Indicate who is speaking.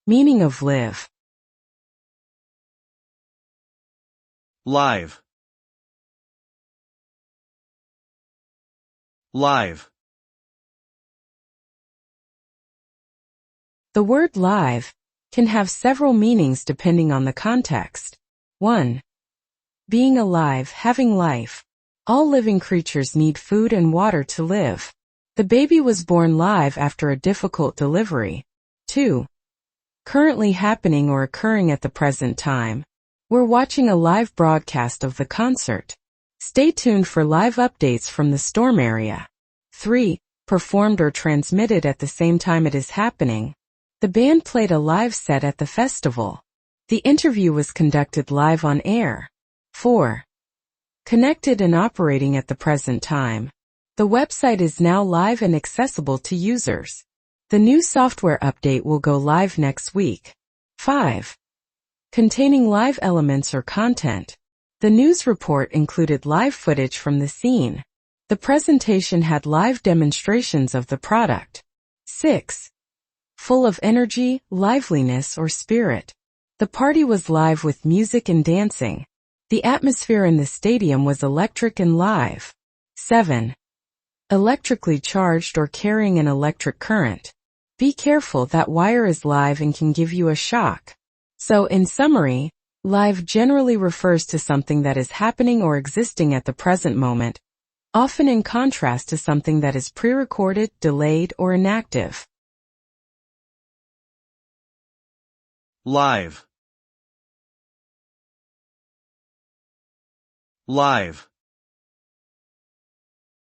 Speaker 1: Meaning of live.
Speaker 2: Live. Live.
Speaker 1: The word live can have several meanings depending on the context. 1. Being alive, having life. All living creatures need food and water to live. The baby was born live after a difficult delivery. 2. Currently happening or occurring at the present time. We're watching a live broadcast of the concert. Stay tuned for live updates from the storm area. 3. Performed or transmitted at the same time it is happening. The band played a live set at the festival. The interview was conducted live on air. 4. Connected and operating at the present time. The website is now live and accessible to users. The new software update will go live next week. 5. Containing live elements or content. The news report included live footage from the scene. The presentation had live demonstrations of the product. 6. Full of energy, liveliness, or spirit. The party was live with music and dancing. The atmosphere in the stadium was electric and live. 7. Electrically charged or carrying an electric current. Be careful, that wire is live and can give you a shock. So, in summary, live generally refers to something that is happening or existing at the present moment, often in contrast to something that is pre-recorded, delayed, or inactive.
Speaker 2: Live. Live.